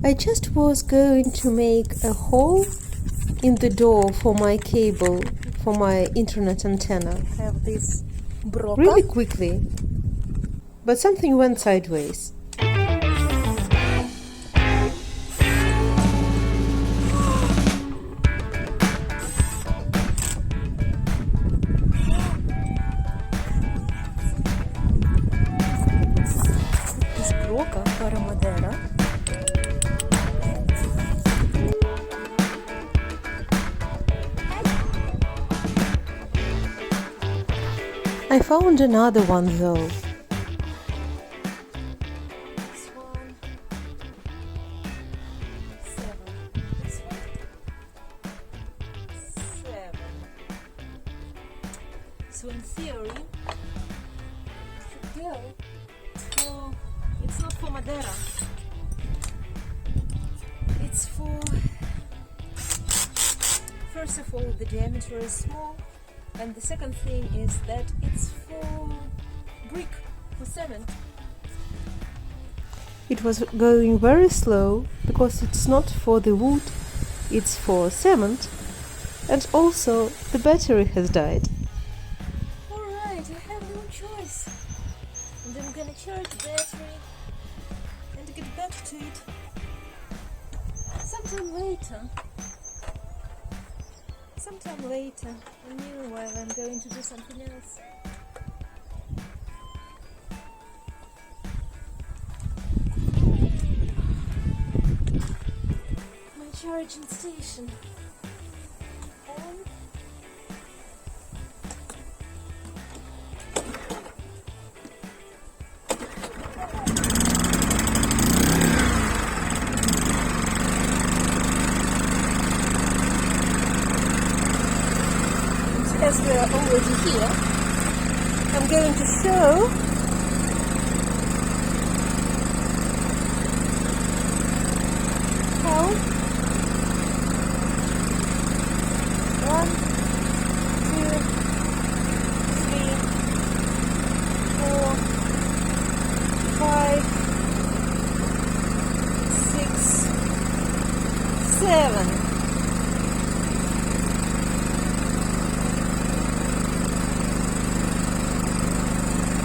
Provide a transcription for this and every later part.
I just was going to make a hole in the door for my cable, for my internet antenna. I have this broca. Really quickly, but something went sideways. This broca para Madeira. I found another one though. This one, 7. This one, 7. So in theory, it should go for, it's not for Madeira. It's for, first of all, the diameter is small. And the second thing is that it's for brick, for cement. It was going very slow because it's not for the wood, it's for cement, and also the battery has died. Alright, I have no choice. And I'm gonna charge the battery and get back to it sometime later. And meanwhile, I'm going to do something else. My charging station. On. As we are already here, I'm going to show how 1, 2, 3, 4, 5, 6, 7.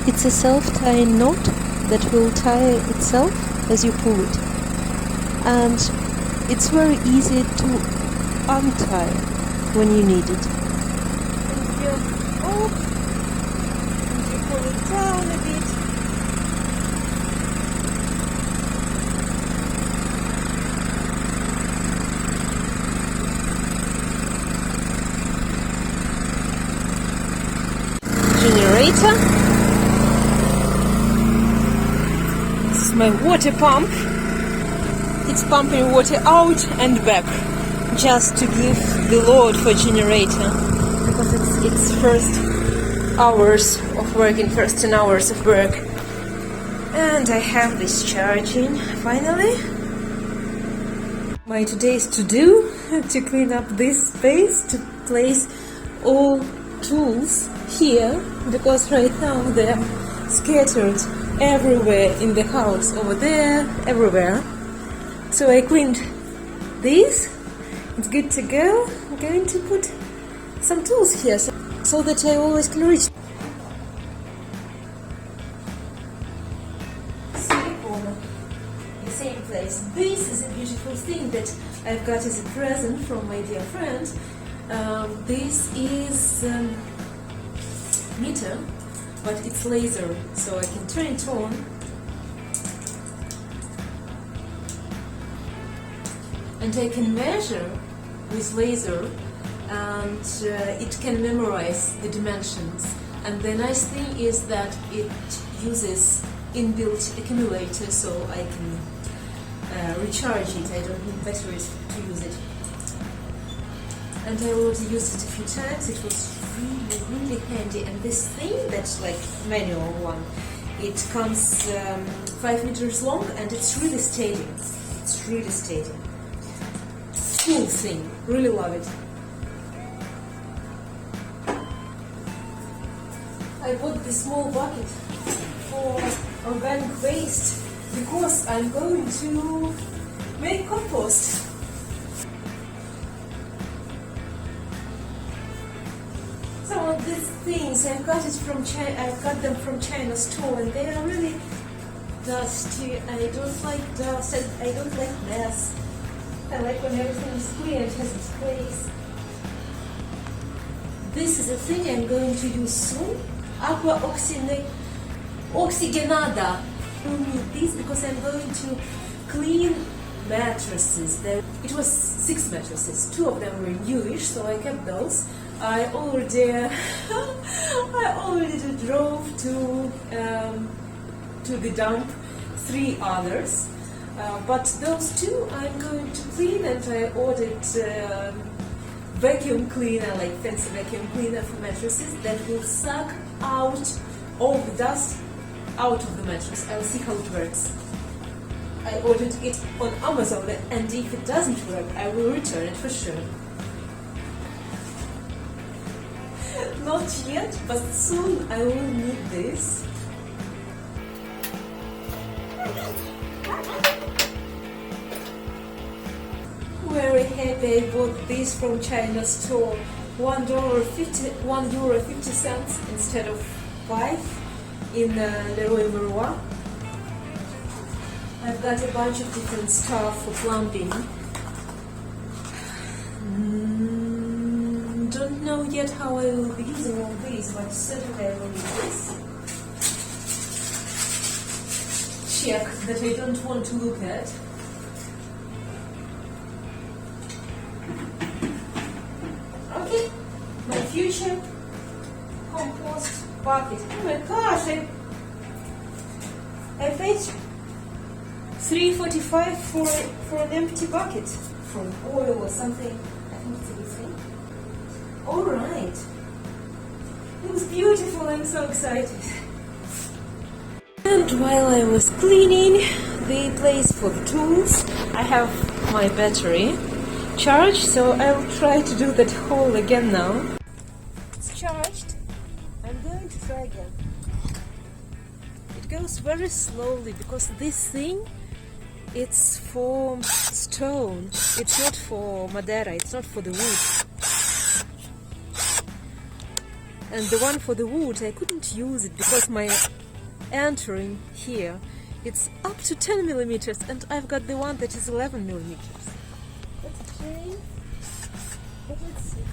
It's a self-tying knot that will tie itself as you pull it. And it's very easy to untie when you need it. And you up, and you pull it down a bit. Generator. My water pump, it's pumping water out and back just to give the load for generator because it's first hours of working, first 10 hours of work. And I have this charging finally. My today's to do to clean up this space, to place all tools here because right now they're scattered everywhere in the house, over there, everywhere. So I cleaned this, it's good to go. I'm going to put some tools here so that I always can reach. The same place. This is a beautiful thing that I've got as a present from my dear friend. This is meter, but it's laser, so I can turn it on and I can measure with laser, and it can memorize the dimensions. And the nice thing is that it uses inbuilt accumulator, so I can recharge it. I don't need batteries to use it. And I already used it a few times. It was really handy. And this thing, that's like manual one, it comes 5 meters long and it's really steady. It's really steady. Cool thing. Really love it. I bought this small bucket for organic waste because I'm going to make compost. Some of these things I got them from China store, and they are really dusty. I don't like dust, and I don't like mess. I like when everything is clean and has its place. This is a thing I'm going to use soon. Aqua oxygenada. I will need this because I'm going to clean mattresses. It was 6 mattresses. 2 of them were newish, so I kept those. I already drove to the dump 3 others, but those 2 I'm going to clean, and I ordered vacuum cleaner, like fancy vacuum cleaner for mattresses that will suck out all the dust out of the mattress. I'll see how it works. I ordered it on Amazon, and if it doesn't work, I will return it for sure. Not yet, but soon I will need this. Very happy I bought this from China store. €1.50 instead of 5 in Leroy Merlin. I've got a bunch of different stuff for plumbing. Don't know yet how I will be using all these, but certainly I will use this. Check that I don't want to look at. Okay, my future compost bucket. Oh my gosh, I paid $3.45 for an empty bucket from oil or something. I think it's a good thing. Alright. It was beautiful, I'm so excited. And while I was cleaning the place for the tools, I have my battery charged, so I'll try to do that hole again now. It's charged. I'm going to try again. It goes very slowly because this thing, it's for stone. It's not for Madeira, it's not for the wood. And the one for the wood, I couldn't use it because my entering here, it's up to 10 millimeters, and I've got the one that is 11 millimeters. That's a shame, but let's see.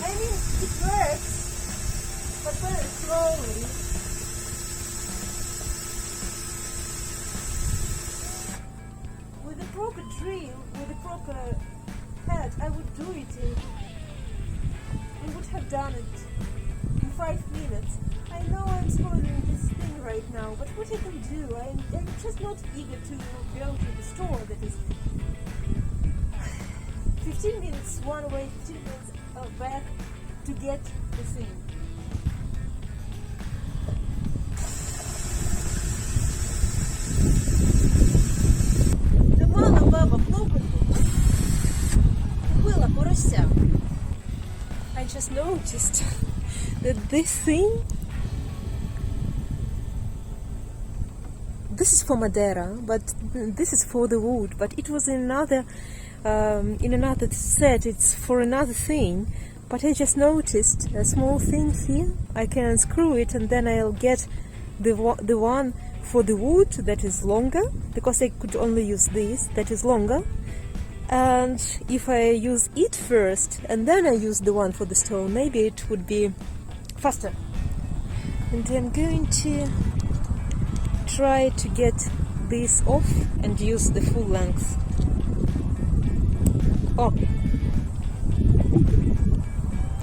I mean, it works, but very slowly. With a proper drill, with a proper head, I would do it I would have done it in 5 minutes. I know I'm spoiling this thing right now, but what I can do, I'm just not eager to go to the store that is 15 minutes one way, 15 minutes back to get the thing. I just noticed that this thing, this is for Madeira, but this is for the wood, but it was in another set, it's for another thing, but I just noticed a small thing here. I can unscrew it, and then I'll get the one for the wood that is longer, because I could only use this that is longer. And if I use it first and then I use the one for the stone, maybe it would be faster. And I'm going to try to get this off and use the full length. Oh,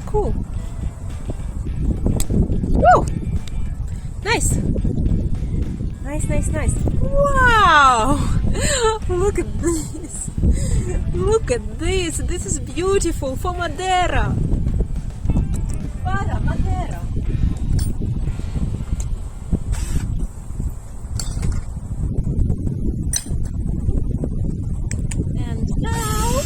cool. Woo! Nice! Nice. Wow! Look at this! Look at this! This is beautiful for Madeira! Para Madeira! And now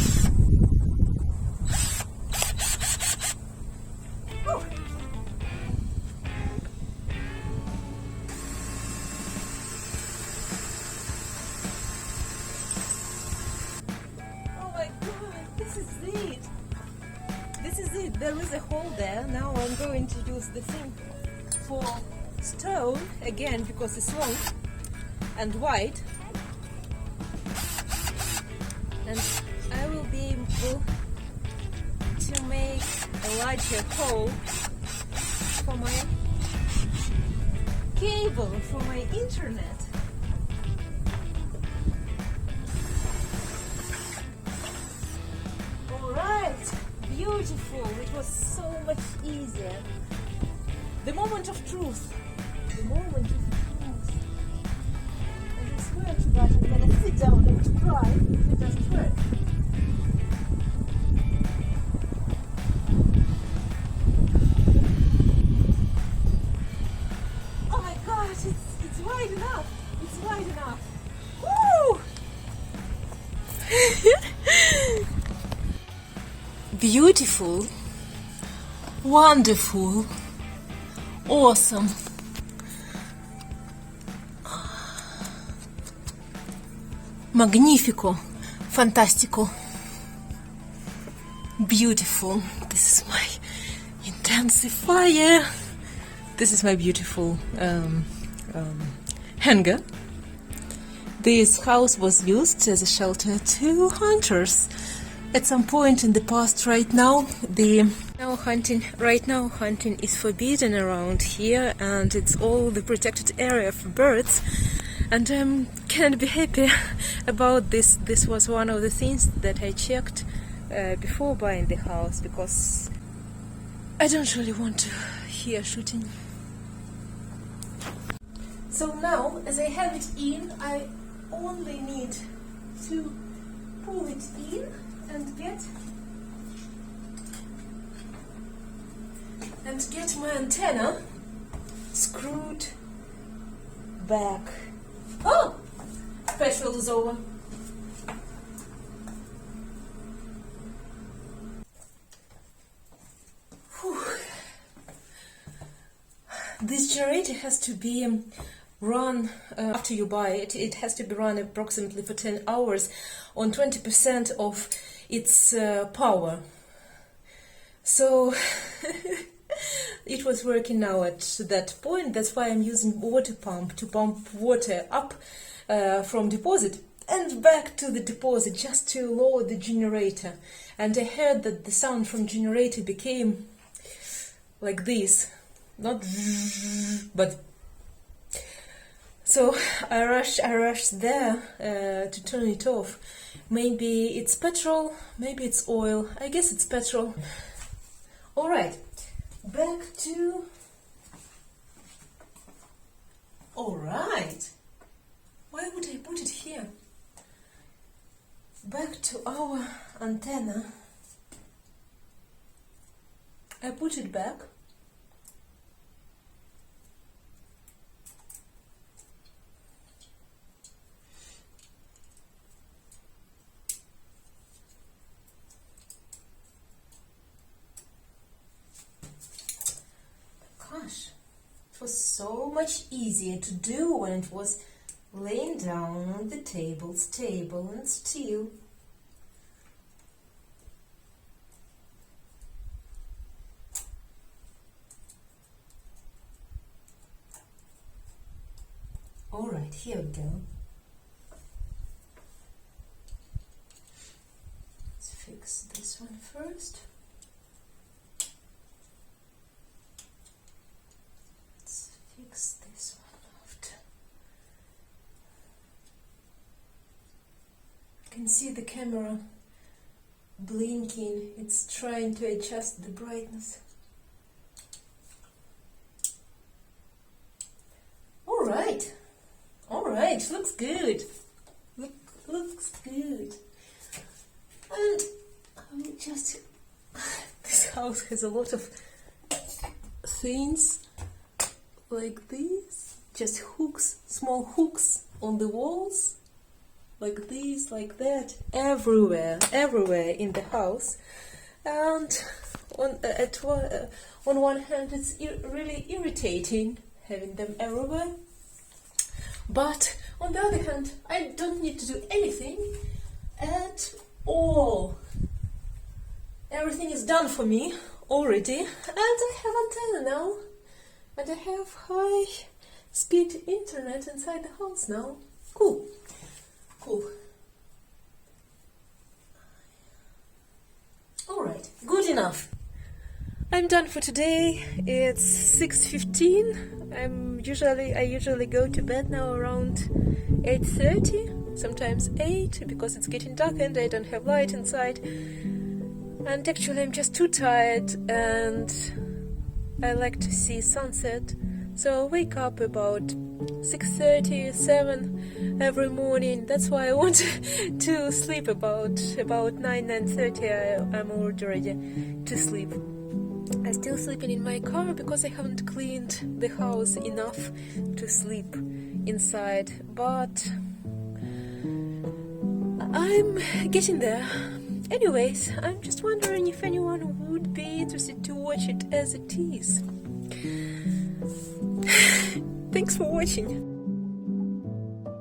there is a hole there. Now I'm going to use the thing for stone again because it's long and wide, and I will be able to make a larger hole for my cable for my internet. Alright, beautiful. It was so much easier. The moment of truth. The moment of truth. And I swear to God, I'm gonna sit down and cry if it doesn't work. Oh my gosh, it's wide enough. It's wide enough. Woo! Beautiful, wonderful, awesome. Magnifico, fantastico, beautiful. This is my intensifier. This is my beautiful hanger. This house was used as a shelter to hunters at some point in the past. Right now hunting is forbidden around here, and it's all the protected area for birds, and I can't be happy about this. This was one of the things that I checked before buying the house, because I don't really want to hear shooting. So now, as I have it in, I only need to pull it in and get my antenna screwed back. Oh! Petrol is over. Whew. This generator has to be run after you buy it. It has to be run approximately for 10 hours on 20% of its power. So it was working now at that point. That's why I'm using water pump to pump water up from deposit and back to the deposit, just to lower the generator. And I heard that the sound from generator became like this, not but. So I rushed there to turn it off. Maybe it's petrol, maybe it's oil. I guess it's petrol. All right, back to. All right. Why would I put it here? Back to our antenna. I put it back. Gosh, it was so much easier to do when it was laying down on the table, stable and still. All right, here we go. Let's fix this one first. Fix this one after. I can see the camera blinking. It's trying to adjust the brightness. All right, looks good. Looks good. And I'll just. This house has a lot of things like this, just hooks, small hooks on the walls, like this, like that, everywhere in the house. And on one hand, it's really irritating having them everywhere, but on the other hand, I don't need to do anything at all. Everything is done for me already, and I have antenna now, and I have high-speed internet inside the house now. Cool. Alright, good enough. I'm done for today. It's 6:15. I usually go to bed now around 8:30, sometimes 8, because it's getting dark and I don't have light inside. And actually I'm just too tired, and I like to see sunset. So I wake up about 6:30, 7 every morning. That's why I want to sleep about 9:30. I'm already ready to sleep. I'm still sleeping in my car because I haven't cleaned the house enough to sleep inside. But I'm getting there. Anyways, I'm just wondering if anyone would be interested to watch it as it is. Thanks for watching.